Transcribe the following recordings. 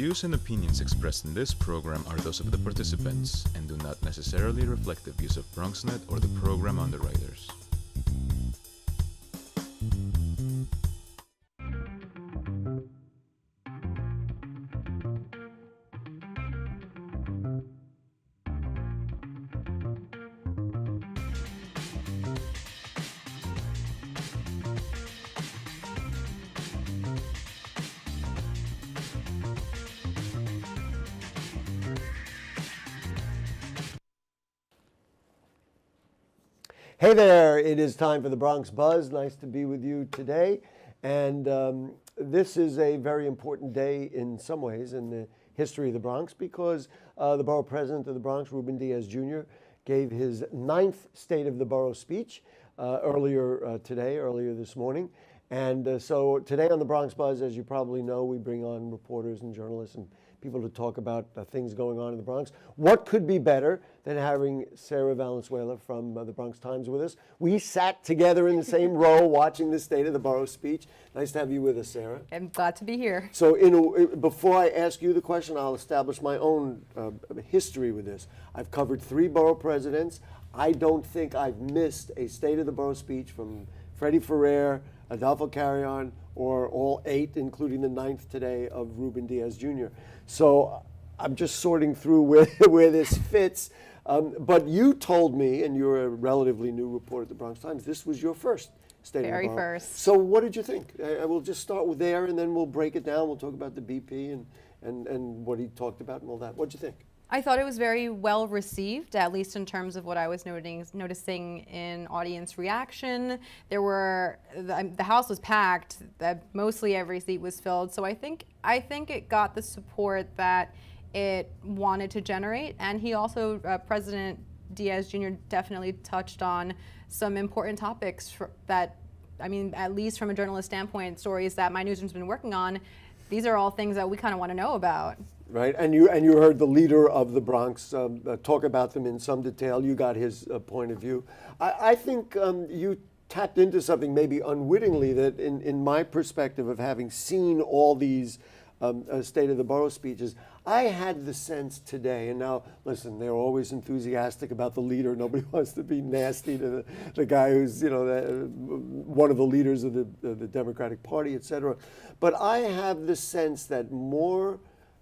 views and opinions expressed in this program are those of the participants and do not necessarily reflect the views of BronxNet or the program underwriters. Hey there, it is time for the Bronx Buzz. Nice to be with you today. And this is a very important day in some ways in the history of the Bronx because the borough president of the Bronx, Ruben Diaz Jr., gave his 9th State of the Borough speech earlier this morning. And so today on the Bronx Buzz, as you probably know, we bring on reporters and journalists and people to talk about things going on in the Bronx. What could be better than having Sarah Valenzuela from the Bronx Times with us? We sat together in the same row watching the State of the Borough speech. Nice to have you with us, Sarah. I'm glad to be here. So before I ask you the question, I'll establish my own history with this. I've covered 3 borough presidents. I don't think I've missed a State of the Borough speech from Freddie Ferrer, Adolfo Carrion, or all 8, including the 9th today of Ruben Diaz Jr. So I'm just sorting through where this fits. But you told me, and you're a relatively new reporter at the Bronx Times, this was your first State of the Borough. Very first. So what did you think? I will just start with there, and then we'll break it down. We'll talk about the BP and what he talked about and all that. What did you think? I thought it was very well received, at least in terms of what I was noticing in audience reaction. The house was packed, mostly every seat was filled. So I think it got the support that it wanted to generate. And he also, President Diaz Jr. definitely touched on some important topics that, I mean, at least from a journalist standpoint, stories that my newsroom's been working on. These are all things that we kind of want to know about. Right, and you heard the leader of the Bronx talk about them in some detail. You got his point of view. I think you tapped into something maybe unwittingly that in my perspective of having seen all these State of the Borough speeches, I had the sense today, and now listen, they're always enthusiastic about the leader. Nobody wants to be nasty to the guy who's one of the leaders of the Democratic Party, et cetera. But I have the sense that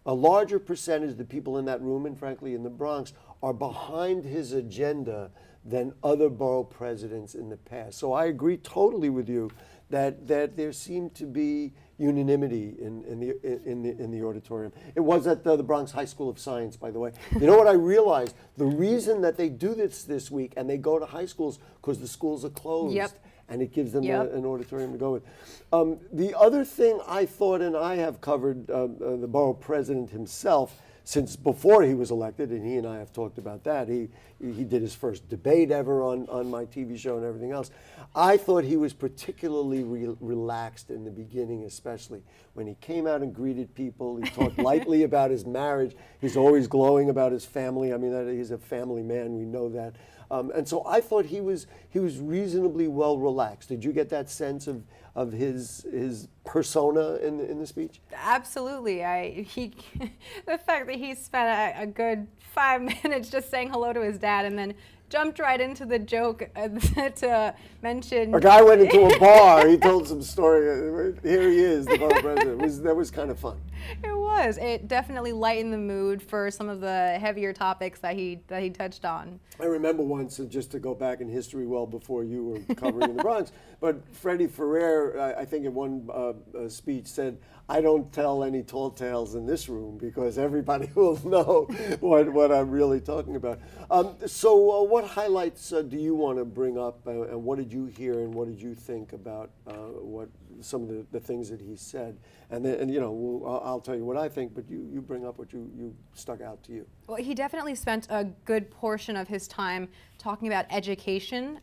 a larger percentage of the people in that room, and frankly in the Bronx, are behind his agenda than other borough presidents in the past. So I agree totally with you that there seemed to be unanimity in the auditorium. It was at the Bronx High School of Science, by the way. You know what I realized? The reason that they do this week and they go to high schools because the schools are closed. Yep. And it gives them an auditorium to go with. The other thing I thought, and I have covered the borough president himself since before he was elected, and he and I have talked about that. He did his first debate ever on my TV show and everything else. I thought he was particularly relaxed in the beginning, especially when he came out and greeted people. He talked lightly about his marriage. He's always glowing about his family. I mean, he's a family man. We know that. And so I thought he was reasonably well relaxed. Did you get that sense of his persona in the speech? Absolutely. The fact that he spent a good 5 minutes just saying hello to his dad and then jumped right into the joke to mention. A guy went into a bar. He told some story. Here he is, the borough president. That was kind of fun. It was. It definitely lightened the mood for some of the heavier topics that he touched on. I remember once, just to go back in history well before you were covering the Bronx, but Freddie Ferrer, I think in one speech said, "I don't tell any tall tales in this room because everybody will know what I'm really talking about." So what highlights do you want to bring up, and what did you hear and what did you think about what some of the things that he said? And I'll tell you what I think, but you bring up what you stuck out to you. Well, he definitely spent a good portion of his time talking about education,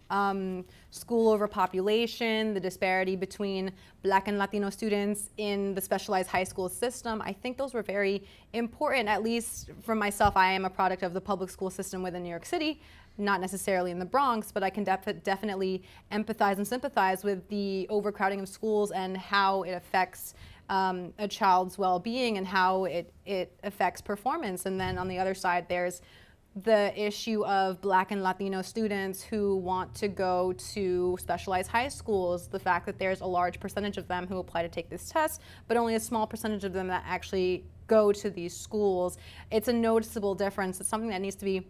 school overpopulation, the disparity between Black and Latino students in the specialized high school system. I think those were very important, at least for myself. I am a product of the public school system within New York City, not necessarily in the Bronx, but I can definitely empathize and sympathize with the overcrowding of schools and how it affects a child's well-being and how it affects performance. And then on the other side, there's the issue of Black and Latino students who want to go to specialized high schools, the fact that there's a large percentage of them who apply to take this test, but only a small percentage of them that actually go to these schools. It's a noticeable difference. It's something that needs to be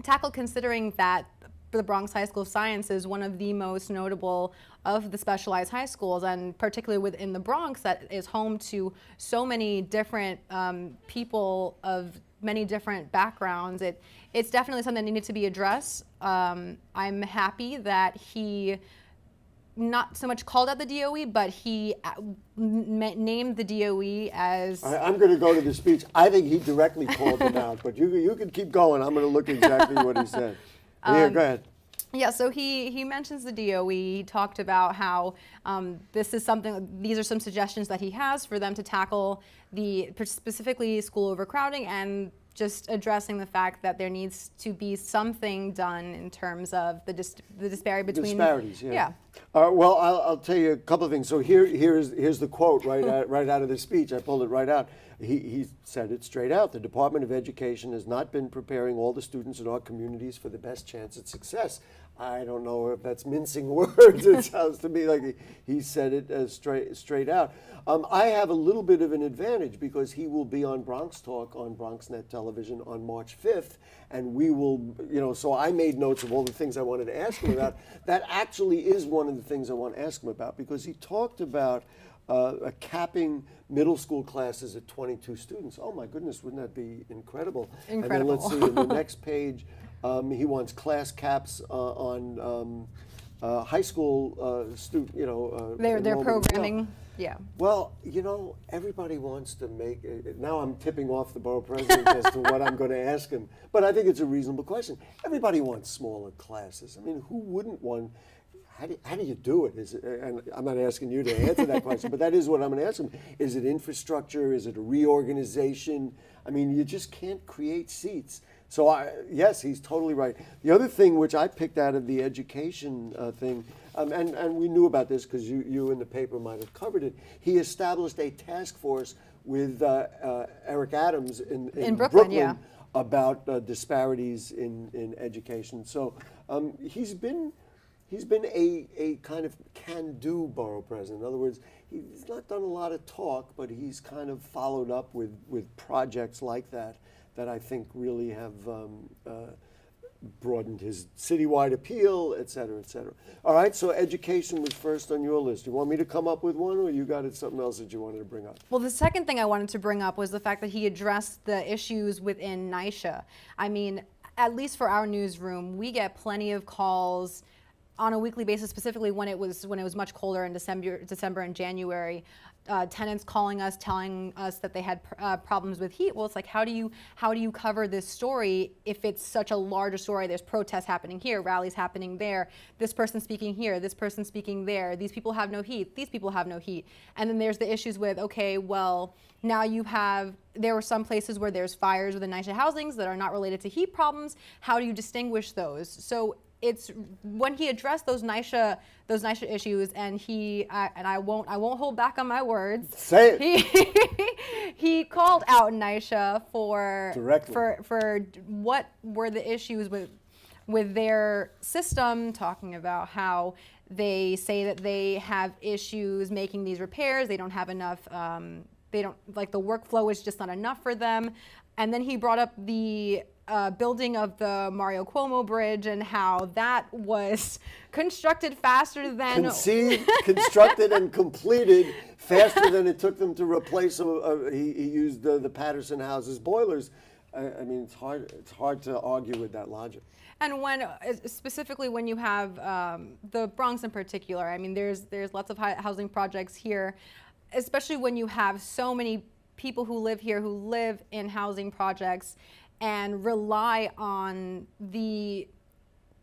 tackled, considering that the Bronx High School of Science is one of the most notable of the specialized high schools, and particularly within the Bronx, that is home to so many different people of many different backgrounds. It's definitely something that needed to be addressed. I'm happy that he not so much called out the DOE, but he named the DOE as... I'm going to go to the speech. I think he directly called them out, but you can keep going. I'm going to look exactly what he said. Here, go ahead. Yeah, so he mentions the DOE. He talked about how these are some suggestions that he has for them to tackle specifically school overcrowding, and just addressing the fact that there needs to be something done in terms of the disparity between... Disparities, yeah. Yeah. Well, I'll tell you a couple of things. So here's the quote right out of the speech. I pulled it right out. He said it straight out. The Department of Education has not been preparing all the students in our communities for the best chance at success. I don't know if that's mincing words. It sounds to me like he said it straight out. I have a little bit of an advantage because he will be on Bronx Talk on BronxNet television on March 5th, and we will, so I made notes of all the things I wanted to ask him about. That actually is one of the things I want to ask him about, because he talked about capping middle school classes at 22 students. Oh my goodness, wouldn't that be incredible? Incredible. And then let's see, in the next page, he wants class caps on high school student, Their enrollment. programming, yeah. Well, everybody wants to make, now I'm tipping off the borough president as to what I'm going to ask him, but I think it's a reasonable question. Everybody wants smaller classes. I mean, who wouldn't want, how do you do it? And I'm not asking you to answer that question, but that is what I'm going to ask him. Is it infrastructure? Is it a reorganization? I mean, you just can't create seats. So yes, he's totally right. The other thing which I picked out of the education thing, and we knew about this because you in the paper might have covered it, he established a task force with Eric Adams in Brooklyn yeah. about disparities in education. So he's been a kind of can-do borough president. In other words, he's not done a lot of talk, but he's kind of followed up with projects like that I think really have broadened his citywide appeal, et cetera, et cetera. All right, so education was first on your list. You want me to come up with one, or you got something else that you wanted to bring up? Well, the second thing I wanted to bring up was the fact that he addressed the issues within NYCHA. I mean, at least for our newsroom, we get plenty of calls on a weekly basis, specifically when it was much colder in December and January. Tenants calling us, telling us that they had problems with heat. Well, it's like, how do you cover this story if it's such a larger story? There's protests happening here, rallies happening there, this person speaking here, this person speaking there, these people have no heat, these people have no heat. And then there's the issues with, okay, well, now there were some places where there's fires within NYCHA housings that are not related to heat problems. How do you distinguish those? So it's when he addressed those NYCHA issues, and I won't hold back on my words. Say it. He called out NYCHA for what were the issues with their system, talking about how they say that they have issues making these repairs. They don't have enough. The workflow is just not enough for them. And then he brought up the building of the Mario Cuomo Bridge and how that was constructed faster than... constructed and completed faster than it took them to replace he used the Patterson House's boilers. I mean, it's hard to argue with that logic. And specifically when you have the Bronx in particular, I mean, there's lots of housing projects here, especially when you have so many people who live here who live in housing projects and rely on the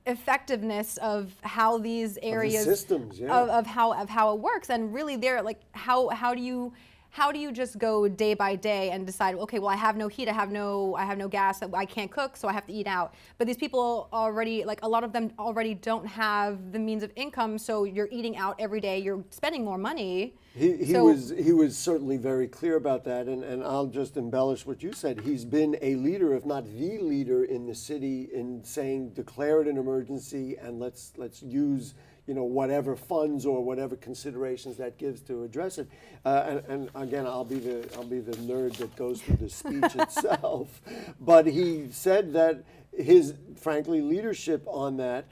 effectiveness of how these areas of the systems, yeah. of how it works. And really, they're like, how do you how do you just go day by day and decide, okay, well, I have no heat, I have no gas, I can't cook, so I have to eat out. But these people already, like a lot of them already don't have the means of income, so you're eating out every day, you're spending more money. He was certainly very clear about that, and I'll just embellish what you said. He's been a leader, if not the leader, in the city in saying declare it an emergency and let's use whatever funds or whatever considerations that gives to address it. And again, I'll be the nerd that goes through the speech itself. But he said that his frankly leadership on that,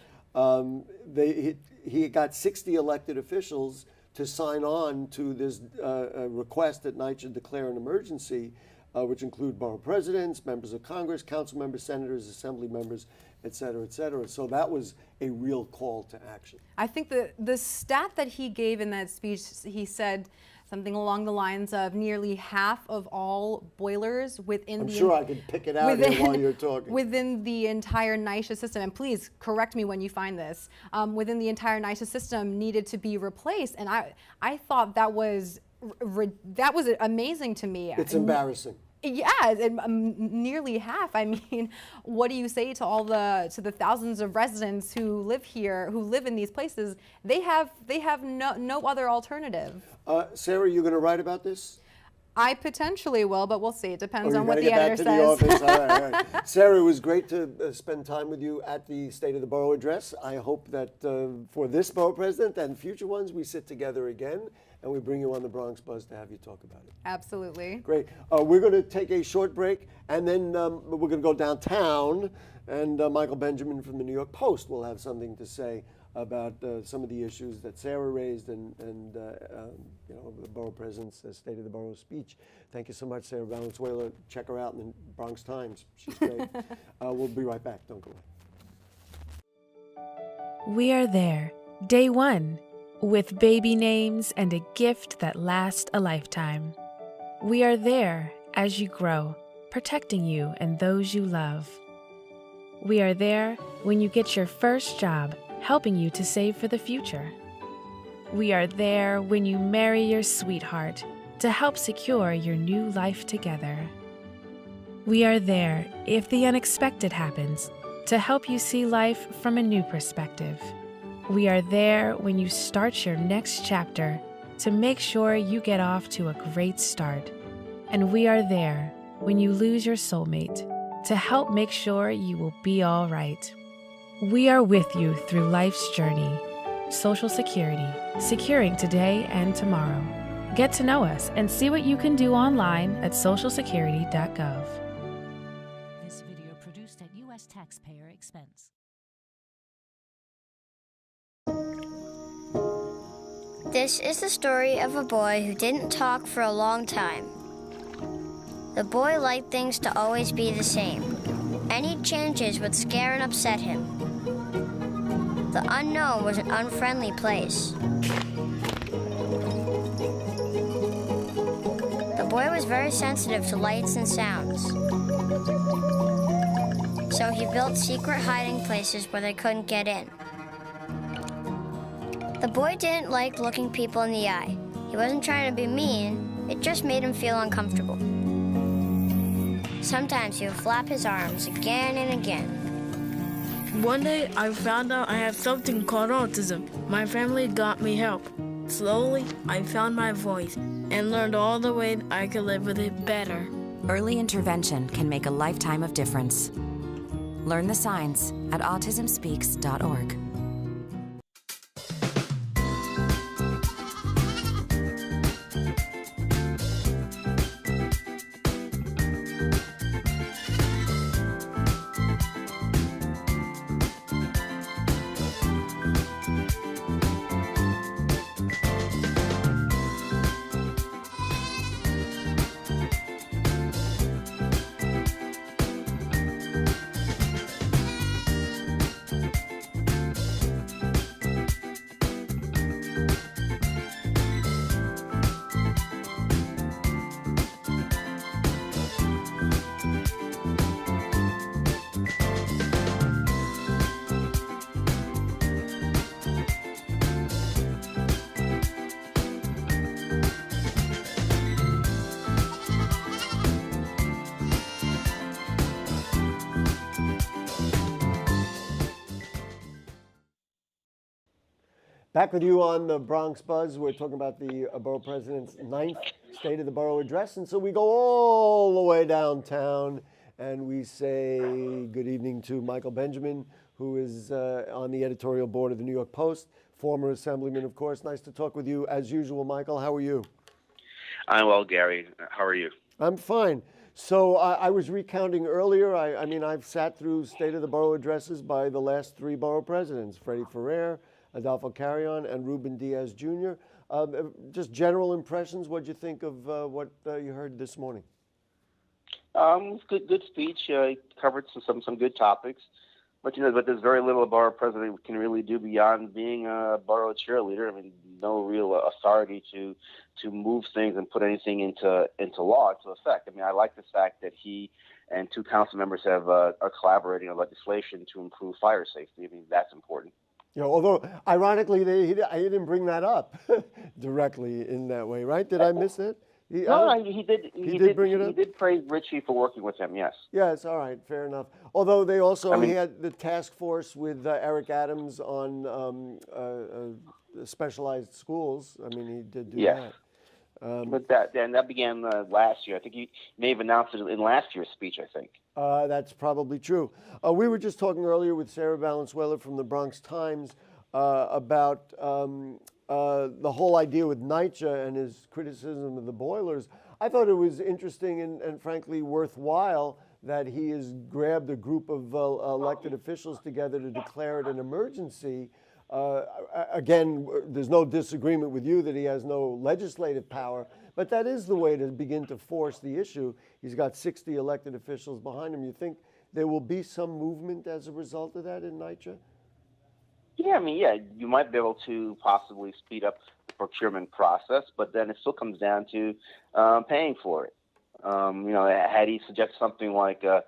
he got 60 elected officials to sign on to this request that Knight should declare an emergency, which include borough presidents, members of Congress, council members, senators, assembly members, et cetera, et cetera. So that was a real call to action. I think the stat that he gave in that speech, he said something along the lines of nearly half of all boilers within I'm sure I can pick it out here while you're talking. Within the entire NYCHA system, and please correct me when you find this, within the entire NYCHA system needed to be replaced. And I thought that was amazing to me. It's embarrassing. Yeah, nearly half. I mean, what do you say to the thousands of residents who live here, who live in these places? They have no other alternative. Sarah, you going to write about this? I potentially will, but we'll see. It depends on what the editor says. The office. All right. Sarah, it was great to spend time with you at the State of the Borough address. I hope that for this borough president and future ones, we sit together again and we bring you on the Bronx Buzz to have you talk about it. Absolutely. Great. We're going to take a short break, and then we're going to go downtown, and Michael Benjamin from the New York Post will have something to say about some of the issues that Sarah raised and the borough president's State of the Borough speech. Thank you so much, Sarah Valenzuela. Check her out in the Bronx Times. She's great. We'll be right back. Don't go away. We are there, day one, with baby names and a gift that lasts a lifetime. We are there as you grow, protecting you and those you love. We are there when you get your first job, helping you to save for the future. We are there when you marry your sweetheart to help secure your new life together. We are there if the unexpected happens to help you see life from a new perspective. We are there when you start your next chapter to make sure you get off to a great start. And we are there when you lose your soulmate to help make sure you will be all right. We are with you through life's journey. Social Security, securing today and tomorrow. Get to know us and see what you can do online at socialsecurity.gov. This video produced at U.S. taxpayer expense. This is the story of a boy who didn't talk for a long time. The boy liked things to always be the same. Any changes would scare and upset him. The unknown was an unfriendly place. The boy was very sensitive to lights and sounds. So he built secret hiding places where they couldn't get in. The boy didn't like looking people in the eye. He wasn't trying to be mean, it just made him feel uncomfortable. Sometimes he would flap his arms again and again. One day, I found out I had something called autism. My family got me help. Slowly, I found my voice and learned all the ways I could live with it better. Early intervention can make a lifetime of difference. Learn the signs at autismspeaks.org. Back with you on the Bronx Buzz. We're talking about the borough president's ninth State of the Borough address. And so we go all the way downtown and we say good evening to Michael Benjamin, who is on the editorial board of the New York Post, former assemblyman, of course. Nice to talk with you as usual, Michael. How are you? I'm well, Gary. How are you? I'm fine. So I was recounting earlier. I mean, I've sat through State of the Borough addresses by the last three borough presidents, Freddie Ferrer, Adolfo Carrion, and Ruben Diaz Jr. Just general impressions. What did you think of what you heard this morning? Good speech. He covered some good topics, but there's very little a borough president can really do beyond being a borough cheerleader. I mean, no real authority to move things and put anything into law, into effect. I mean, I like the fact that he and two council members are collaborating on legislation to improve fire safety. I mean, that's important. You know, although ironically, he didn't bring that up directly in that way, right? Did I miss it? He did. He did bring it up. He did praise Richie for working with him. Yes. Yes. All right. Fair enough. Although they also he had the task force with Eric Adams on specialized schools. I mean, he did do that. But that began last year. I think he may have announced it in last year's speech, I think. That's probably true. We were just talking earlier with Sarah Valenzuela from the Bronx Times about the whole idea with NYCHA and his criticism of the boilers. I thought it was interesting and frankly worthwhile that he has grabbed a group of elected officials together to declare it an emergency. Again, there's no disagreement with you that he has no legislative power, but that is the way to begin to force the issue. He's got 60 elected officials behind him. You think there will be some movement as a result of that in NYCHA? Yeah, I mean, you might be able to possibly speed up the procurement process, but then it still comes down to paying for it. Had he suggested something like a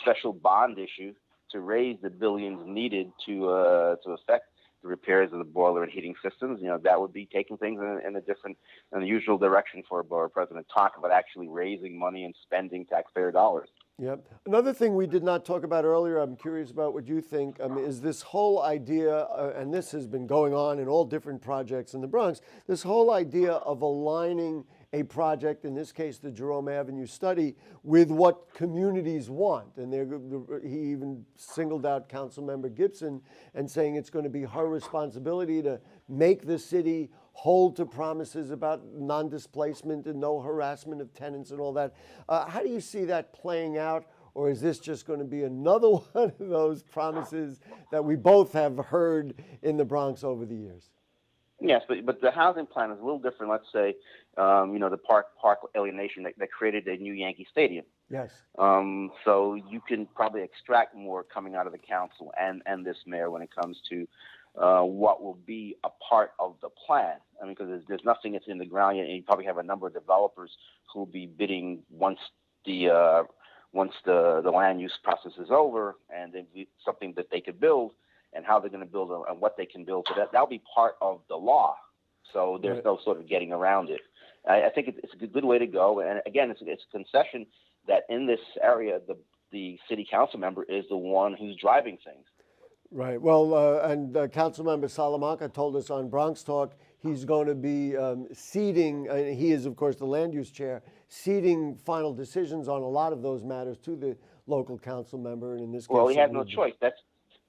special bond issue to raise the billions needed to affect the repairs of the boiler and heating systems, that would be taking things in a different, unusual direction for a borough president. Talk about actually raising money and spending taxpayer dollars. Yep. Another thing we did not talk about earlier, I'm curious about what you think, is this whole idea, and this has been going on in all different projects in the Bronx, this whole idea of aligning a project, in this case the Jerome Avenue study, with what communities want. And he even singled out Councilmember Gibson and saying it's going to be her responsibility to make the city hold to promises about non-displacement and no harassment of tenants and all that. How do you see that playing out? Or is this just going to be another one of those promises that we both have heard in the Bronx over the years? Yes, but the housing plan is a little different. Let's say, the park alienation that created a new Yankee Stadium. Yes. So you can probably extract more coming out of the council and this mayor when it comes to what will be a part of the plan. I mean, because there's nothing that's in the ground yet, and you probably have a number of developers who will be bidding once the land use process is over, and then something that they could build, and how they're going to build and what they can build. So that'll be part of the law. So there's no sort of getting around it. I think it's a good way to go. And again, it's a concession that in this area, the city council member is the one who's driving things. Right. Well, and Councilmember Salamanca told us on Bronx Talk he's going to be ceding, he is, of course, the land use chair, ceding final decisions on a lot of those matters to the local council member. And in this case, well, he has no choice.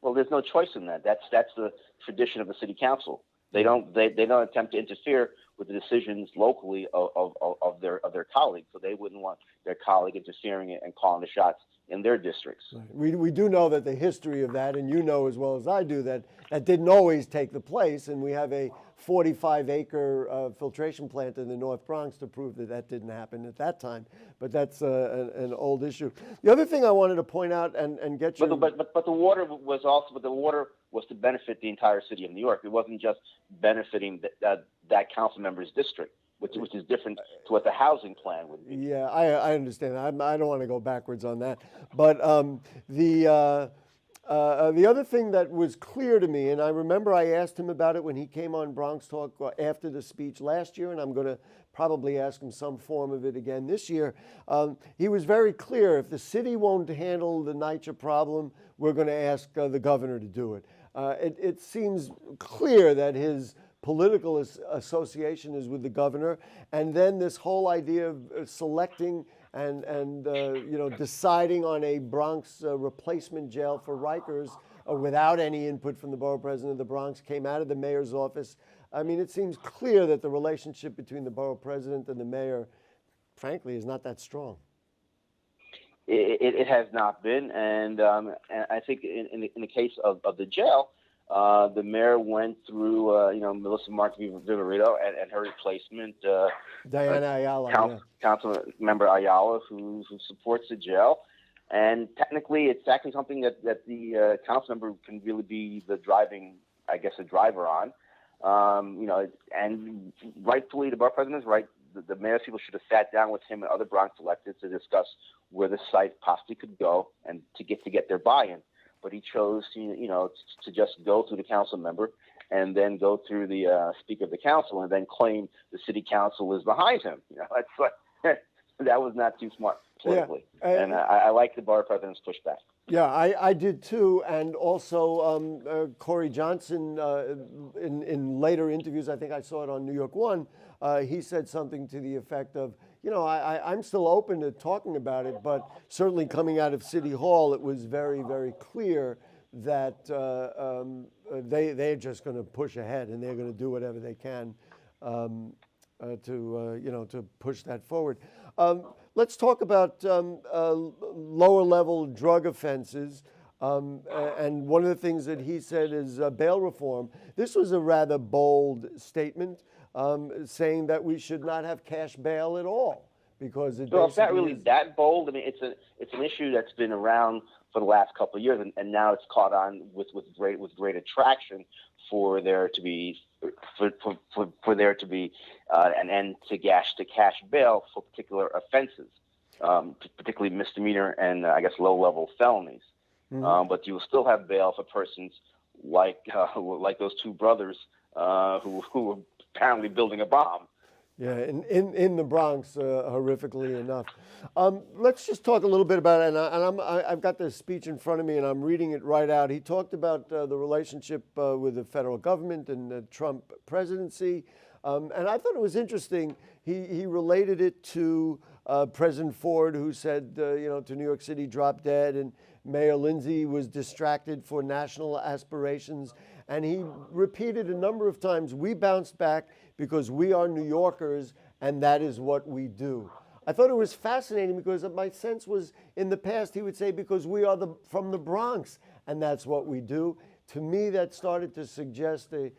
There's no choice in that. That's the tradition of the city council. They don't attempt to interfere with the decisions locally of their colleagues. So they wouldn't want their colleague interfering and calling the shots in their districts. Right. We do know that the history of that, and you know as well as I do, that didn't always take the place, and we have a 45-acre filtration plant in the North Bronx to prove that didn't happen at that time. But that's an old issue. The other thing I wanted to point out and get you... But the water was to benefit the entire city of New York. It wasn't just benefiting that council member's district, which is different to what the housing plan would be. Yeah, I understand. I don't want to go backwards on that. But the other thing that was clear to me, and I remember I asked him about it when he came on Bronx Talk after the speech last year, and I'm going to probably ask him some form of it again this year. He was very clear, if the city won't handle the NYCHA problem, we're going to ask the governor to do it. It seems clear that his political association is with the governor, and then this whole idea of selecting and deciding on a Bronx replacement jail for Rikers without any input from the borough president of the Bronx came out of the mayor's office. I mean, it seems clear that the relationship between the borough president and the mayor, frankly, is not that strong. It has not been, and I think in the case of the jail, the mayor went through, Melissa Martin-Viverito and her replacement, Diana Ayala, council member Ayala, who supports the jail. And technically, it's actually something that the council member can really be the driver on. And rightfully, the borough president is right. The mayor's people should have sat down with him and other Bronx electeds to discuss where the site possibly could go and to get their buy-in. But he chose, to just go through the council member and then go through the speaker of the council and then claim the city council is behind him. That's like, that was not too smart politically. Yeah. And I like the borough president's pushback. Yeah, I did too, and also Corey Johnson in later interviews, I think I saw it on New York One, he said something to the effect of, I'm still open to talking about it, but certainly coming out of City Hall, it was very, very clear that they're just going to push ahead and they're going to do whatever they can to push that forward. Let's talk about lower level drug offenses. And one of the things that he said is bail reform. This was a rather bold statement, saying that we should not have cash bail at all because it's not really that bold. I mean, it's an issue that's been around for the last couple of years, and now it's caught on with great attraction for there to be an end to cash bail for particular offenses, particularly misdemeanor and low-level felonies. Mm-hmm. But you will still have bail for persons like those two brothers who were apparently building a bomb. Yeah, in the Bronx, horrifically enough. Let's just talk a little bit about it. And I've got this speech in front of me, and I'm reading it right out. He talked about the relationship with the federal government and the Trump presidency. And I thought it was interesting. He related it to President Ford, who said, to New York City, drop dead, and Mayor Lindsay was distracted for national aspirations. And he repeated a number of times, we bounced back because we are New Yorkers, and that is what we do. I thought it was fascinating because my sense was in the past he would say, because we are from the Bronx, and that's what we do. To me, that started to suggest a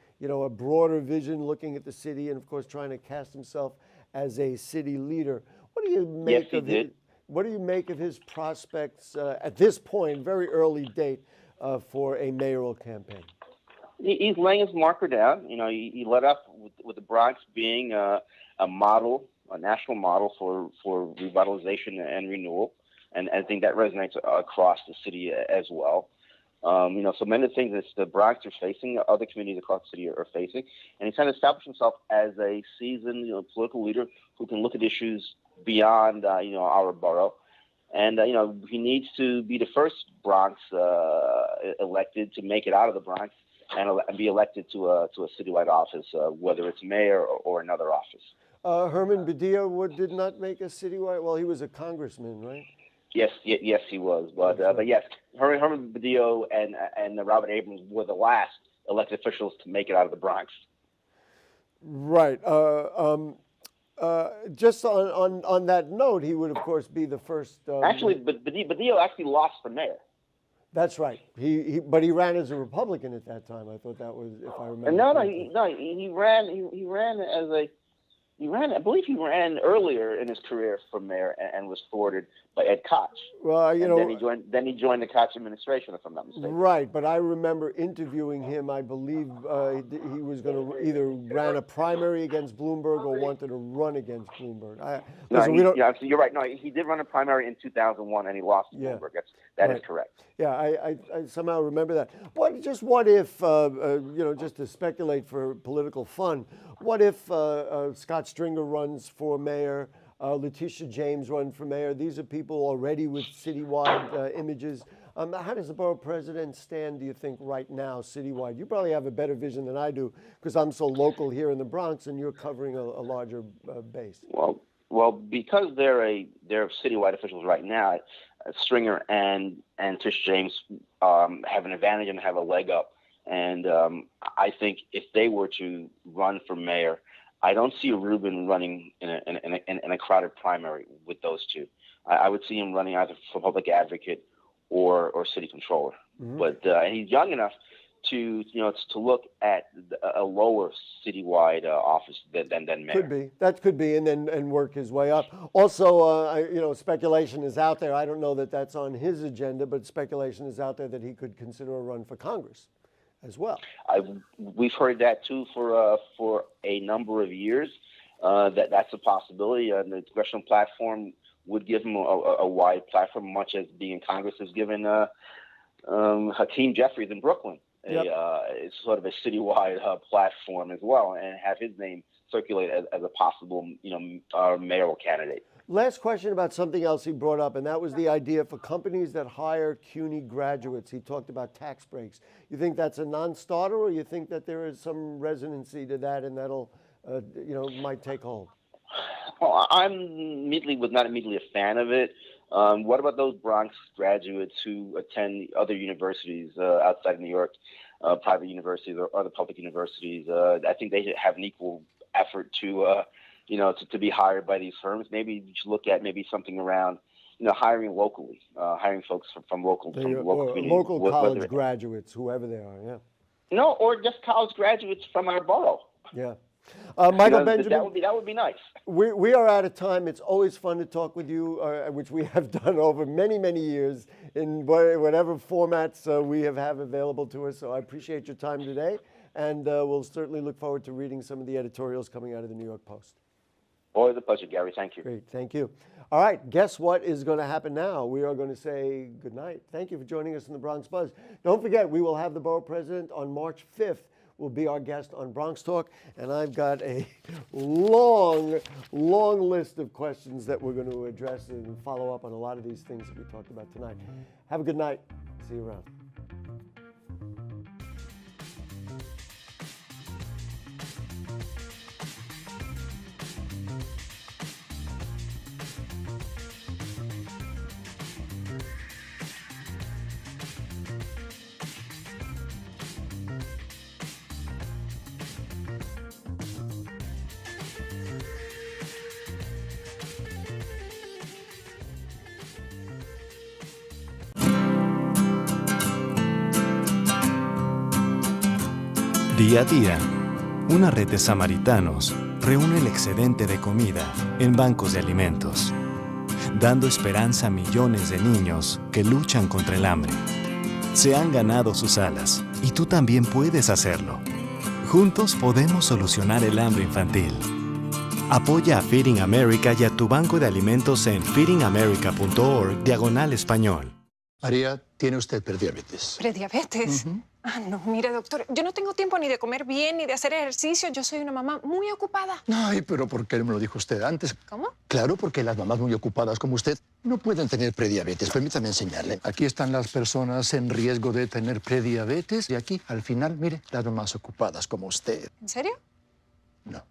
broader vision, looking at the city, and of course trying to cast himself as a city leader. What do you make of it? What do you make of his prospects at this point, very early date, for a mayoral campaign? He's laying his marker down. He led up with the Bronx being a model, a national model for revitalization and renewal, and I think that resonates across the city as well. So many of the things that the Bronx are facing, other communities across the city are facing, and he's trying to establish himself as a seasoned, political leader who can look at issues beyond, our borough. And, he needs to be the first Bronx elected to make it out of the Bronx and be elected to a citywide office, whether it's mayor or another office. Herman Badillo did not make a citywide. Well, he was a congressman, right? Yes, he was. But yes, Herman Badillo and Robert Abrams were the last elected officials to make it out of the Bronx. Right. Just on that note, he would of course be the first. Actually, Badillo actually lost for mayor. That's right. But he ran as a Republican at that time. I thought that was, if I remember. He ran as a. I believe he ran earlier in his career for mayor and was thwarted by Ed Koch. Well, then he joined the Koch administration, if I'm not mistaken. Right, but I remember interviewing him. I believe he was going to either ran a primary against Bloomberg or wanted to run against Bloomberg. You're right. No, he did run a primary in 2001 and he lost to Bloomberg. That is correct. Yeah, I somehow remember that. What if, just to speculate for political fun, what if Scott Stringer runs for mayor, Letitia James runs for mayor? These are people already with citywide images. How does the borough president stand, do you think, right now, citywide? You probably have a better vision than I do because I'm so local here in the Bronx and you're covering a larger base. Well, because they're citywide officials right now, Stringer and Tish James have an advantage and have a leg up. And I think if they were to run for mayor, I don't see Rubin running in a crowded primary with those two. I would see him running either for public advocate or city controller. Mm-hmm. But and he's young enough to look at a lower citywide office than mayor. That could be, and work his way up. Also, speculation is out there. I don't know that that's on his agenda, but speculation is out there that he could consider a run for Congress as well. We've heard that too for a number of years. That's a possibility. The congressional platform would give him a wide platform, much as being in Congress has given Hakeem Jeffries in Brooklyn. It's sort of a citywide platform as well, and have his name circulate as a possible, mayoral candidate. Last question about something else he brought up, and that was the idea for companies that hire CUNY graduates. He talked about tax breaks. You think that's a non-starter, or you think that there is some resonancy to that, and that'll, might take hold? Well, was not immediately a fan of it. What about those Bronx graduates who attend other universities outside of New York, private universities or other public universities? I think they should have an equal effort to be hired by these firms. Maybe you should look at something around, hiring locally, hiring folks from local communities. Local college graduates, whoever they are, yeah. No, or just college graduates from our borough. Yeah. Michael Benjamin, that would be nice. We are out of time. It's always fun to talk with you, which we have done over many, many years in whatever formats we have available to us. So I appreciate your time today, and we'll certainly look forward to reading some of the editorials coming out of the New York Post. Always a pleasure, Gary. Thank you. Great. Thank you. All right. Guess what is going to happen now? We are going to say good night. Thank you for joining us in the Bronx Buzz. Don't forget, we will have the borough president on March 5th. Will be our guest on Bronx Talk, and I've got a long list of questions that we're going to address and follow up on a lot of these things that we talked about tonight. Have a good night. See you around. Día a día, una red de samaritanos reúne el excedente de comida en bancos de alimentos, dando esperanza a millones de niños que luchan contra el hambre. Se han ganado sus alas y tú también puedes hacerlo. Juntos podemos solucionar el hambre infantil. Apoya a Feeding America y a tu banco de alimentos en feedingamerica.org/español. María, tiene usted prediabetes. ¿Prediabetes? Ah, no, mire, doctor, yo no tengo tiempo ni de comer bien ni de hacer ejercicio. Yo soy una mamá muy ocupada. Ay, pero ¿por qué no me lo dijo usted antes? ¿Cómo? Claro, porque las mamás muy ocupadas como usted no pueden tener prediabetes. Permítame enseñarle. Aquí están las personas en riesgo de tener prediabetes y aquí, al final, mire, las mamás ocupadas como usted. ¿En serio? No.